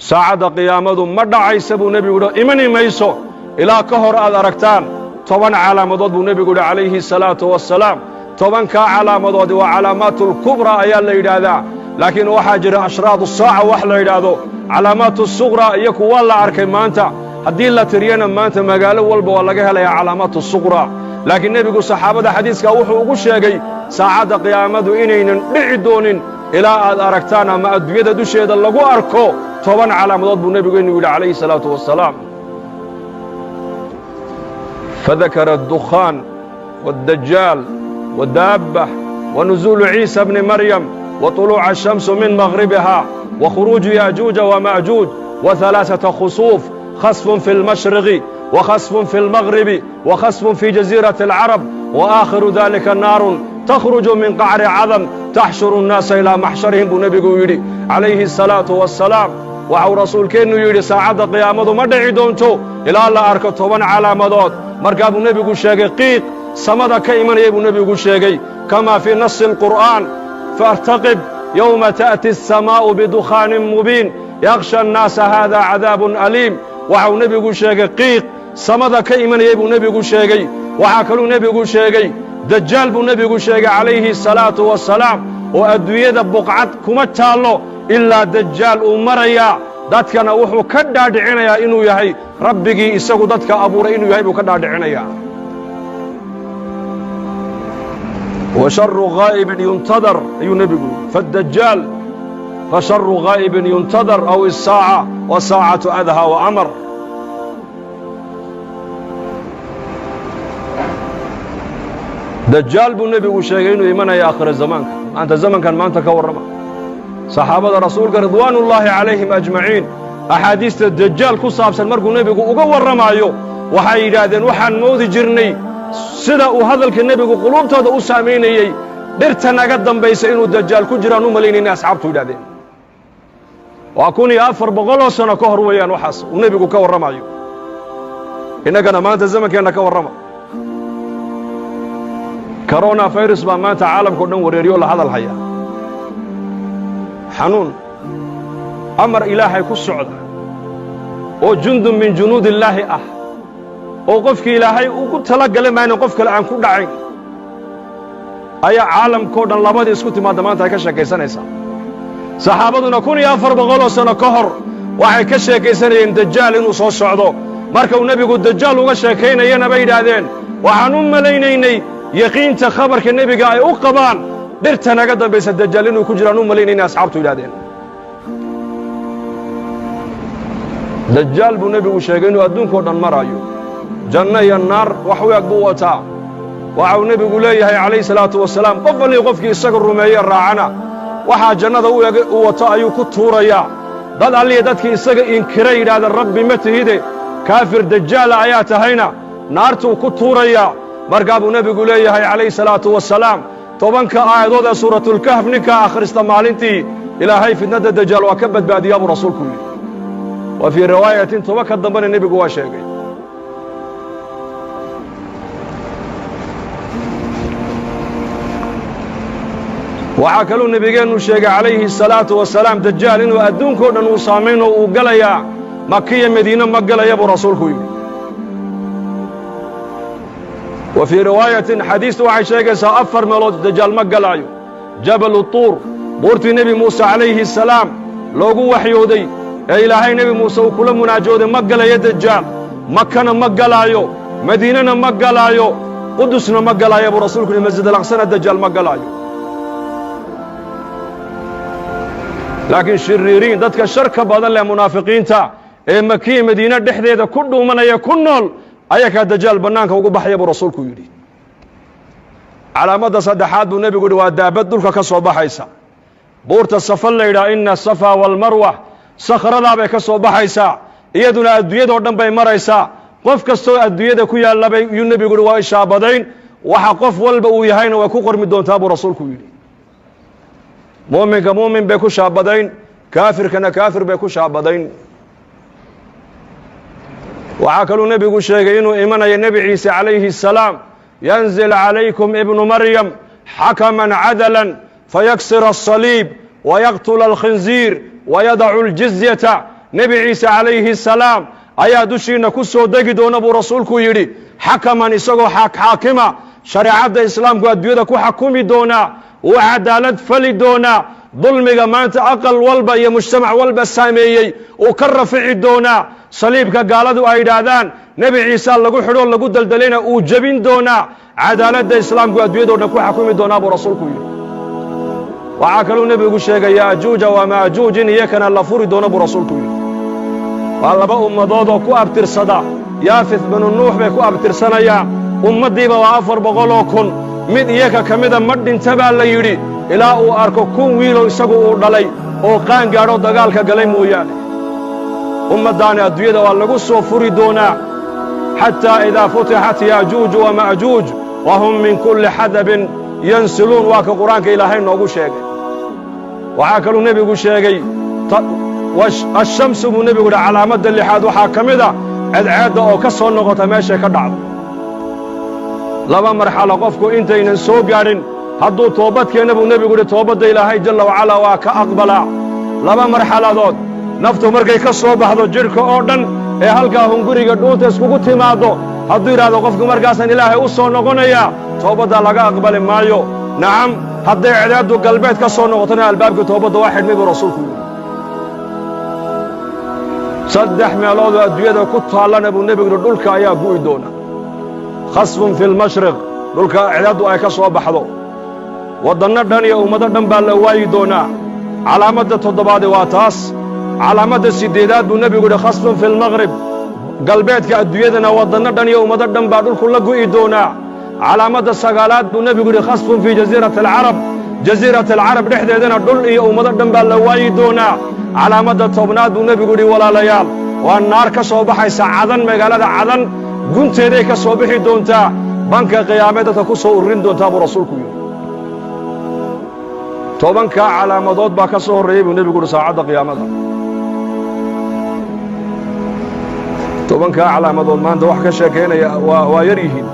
saacadda qiyaamadu ma dhacaysa buu nebigu yidhi imani mayso ilaa ka hor aad aragtaan 10 calaamadood buu nebigu yidhi calayhi salaatu wassalaam 10kaa calaamadoodi waa calaamaatul kubra ayaa la yidhaahdaa laakiin waxaa jira ashraadu saaca wax la yidhaahdo calaamaatu suqra iyo kuwa la arkay maanta haddii la tiriyana maanta magaalo walba waa laga helayaa calaamaatu suqra laakiin nebigu saxaabada xadiiska wuxuu ugu sheegay saacadda qiyaamadu inaynan dhici doonin ilaa aad aragtaan ama adduunyada dusheeda lagu arko 10 calaamadood buu nebigeenu yidhi calayhi salaatu wassalaam fadakara addukhaan waaddajaal waddaabba wanuzuulu ciisa bni maryam وطلوع الشمس من مغربها وخروج ياجوج وماجوج وثلاثة خسوف خسف في المشرق وخسف في المغرب وخسف في جزيرة العرب وآخر ذلك النار تخرج من قعر عظم تحشر الناس إلى محشرهم بنبي يري عليه الصلاة والسلام وعو رسول كينو يري ساعد قيامة مدعي دونتو إلى الله أركته من على مضاد مركب النبي شاقيق سمد كيمن يبو نبي شاقي كما في نص القرآن فارتقب يوم تأتي السماء بدخان مبين يغشى الناس هذا عذاب أليم وعو نبي شاقيق سمد كيمن يبو نبي شاقي وعاكلو نبي شاقي دجال بو نبي شاقي عليه الصلاة والسلام وأدوية بقعت كمتالو إلا دجال أمريا دادكنا وحو كداد عنيا إنو يهي ربكي إساقو دادك أبور إنو يهي بو كداد عنيا وشر غائب ينتظر أي نبي فالدجال فشر غائب ينتظر أو الساعة وساعة أدهى وأمر دجال بو نبي وشيغينو إيمانا يا آخر الزمان أنت زمن كان ما أنت كورما صحابة رسولك رضوان الله عليهم أجمعين أحاديث الدجال كصاب سنمرقو نبي وقور رمايو وحي رادين وحن موذي جرني sida uu hadalka nebigu quluubtooda u saameynayay dhirta naga dambaysa inuu dajaal ku jiraan u malaynayna asxaabtu yidhaahdeen waa 1400 sano ka hor weeyaan waxaas uu nebigu ka warramayo innagana maanta zamankeenna ka warrama corona virus baa maanta caalamka oo dhan wareeriyo la hadal haya xanuun amar ilaahay ku socda oo jundun min junuudillaahi ah oo qofkii ilaahay ugu tala galay maana qof kale aan ku dhacayn ayaa caalamkoo dhan labadii isku timaada maanta ay ka sheekaysanaysaa saxaabaduna 1400 sano ka hor waxay ka sheekaysanayeen dajaal inuu soo socdo marka uu nebigu dajaal uga sheekaynayana bay yidhaahdeen waxaan u malaynaynay yaqiinta khabarka nebiga ay u qabaan dhirta naga dambaysa dajaal inuu ku jiraan u malaynayna asxaabtu yidhaahdeen dajaal buu nebigu sheegay inuu adduunkoo dhan maraayo janno iyo naar wax u eg buu wataa waxau nebigu leeyahay calayhi salaatu wasalaam qof walii qofkii isaga rumeeye raacana waxaa jannada u wato ayuu ku tuurayaa dad alliya dadkii isaga inkira yidhahdeen rabbi ma tihide kaafir dajaala ayaa tahayna naartuu ku tuurayaa markaa buu nebigu leeyahay calayhi salaatu wasalaam 10 aayadood ee suuratulkahf ninkaa akhrista maalintii ilaahay fitnadda dajaal waa ka badbaadiyaa buu rasuulku yidhi wa fii riwaayatin 10 ka dambena nebigu waa sheegay waxaa kaluu nebigeennu sheegay calayhi الsalaatu wasalaam dajaal inuu adduunkao dhan uu saamayn oo uu galayaa makiya madiine ma galaya buu rasuulku yidhi wa fii riwaayatin xadiistu waxay sheegaysaa 4 meelood dajaal ma galaayo jabalu tuur buurtii nebi muuse calayhi الsalaam loogu waxyooday ee ilaahay nebi muuse uu kula munaajooday ma galayo dajaal makana ma galaayo madiinana ma galaayo qudusna ma galaayo buu rasuulku yidhi masjid alaqsana dajaal ma galaayo laakiin shiriiriin dadka sharka badan leh munaafiqiinta ee makiya madiina dhexdeeda ku dhuumanaya ku nool ayakaa dajaal bannaanka ugu baxaya buu rasuulku yidhi calaamadda saddexaad buu nebigu yidhi waa daabad dhulka ka soo baxaysa buurta safa la yidhaha ina asafa waalmarwa sakhradaa bay ka soo baxaysaa iyaduna adduunyadoo dhan bay maraysaa qof kastoo adduunyada ku yaallabay yuu nebigu yidhi waa ishaabadayn waxa qof walba uu yahayna way ku qormi doontaa buu rasuulku yidhi muuminka muumin bay ku shaabadayn kaafirkana kaafir bay ku shaabadayn waxaa kaluu nebigu sheegay inuu imanayo nebi ciise calayhi الsalaam yanzil calaykum ibnu maryam xakaman cadalan fayaksira الصaliib wayaqtula alkhinziir wayadacu aljizyata nebi ciise calayhi salaam ayaa dushiinna ku soo degi doona buu rasuulku yidhi xakaman isagoo xaakima shareecadda islaamku adduunyada ku xakumi doonaa uu cadaalad fali doonaa dulmiga maanta aqal walba iyo mujtamac walba saameeyey uu ka rafici doonaa saliibka gaaladu ay yidhaahdaan nebi ciise lagu xidhoo lagu daldalayna uu jebin doonaa cadaaladda islaamku adduunyadoo dhan ku xakumi doonaa buu rasuulku yidhi waxaa kaluu nebigu sheegay yaajuuja wamaajuuj in iyakana la furi doono buu rasuulku yidhi waa laba ummadood oo ku abtirsada yaafith binu nuux bay ku abtirsanayaan ummaddiiba waa 400,000 mid iyaka ka mida ma dhinta baa la yidhi ilaa uu arko 1,000 wiilow isagu uu dhalay oo qaan gaadho dagaalka galay mooyaane ummaddaani adduunyada waa lagu soo furi doonaa xataa idaa futixat yaajuuj wama'juuj wahum min kulli xadabin yansiluun waa ka qur-aanka ilaahay noogu sheegay waxaa kaluu nebigu sheegay ashamsu buu nebigu yidhi calaamadda lixaad waxaa ka mid a cadceedda oo ka soo noqota meeshay ka dhacdo laba marxalo qofku intaynan soo gaadhin hadduu toobad keena buu nebigu yidhi toobadda ilaahay jalla wacalaa waa ka aqbalaa laba marxaladood naftu markay ka soo baxdo jidhka oo dhan ee halkaa hunguriga dhuunta iskugu timaaddo hadduu yidhaahdo qofku markaasaan ilaahay u soo noqonayaa toobaddaa laga aqbali maayo nacam hadday cadceeddu galbeed ka soo noqotona albaabkii toobadda waa xidhmay buu rasuulku yidhi 3 meeloodoo adduunyada ku taallana buu nebigu yidhi dhulka ayaa gu'i doona khasfun fi lmashriq dhulka cadceeddu ay ka soo baxdo waddanno dhan iyo ummado dhan baa la waayi doonaa calaamadda 7aadi waa taas calaamadda 8aad buu nebigu yidhi khasfun fi lmaqrib galbeedka adduunyadana waddanno dhan iyo ummado dhan baa dhulku la gu'i doonaa calaamadda 9aad buu nebigu yidhi khasfun fii jasiirati alcarab jasiirati alcarab dhexdeedana dhul iyo ummado dhan baa la waayi doonaa calaamadda 10aad buu nebigu yidhi walaalayaal waa naar ka soo baxaysa cadan magaalada cadan gunteeday ka soo bixi doontaa banka qiyaamee dadka ku soo ururin doontaa buu rasuulku yidhi 10kaa calaamadood baa ka soo horreeyey buu nebigu yidhi saacadda qiyaamada 10kaa calaamadood maanta wax ka sheekaynaya waa yar yihiin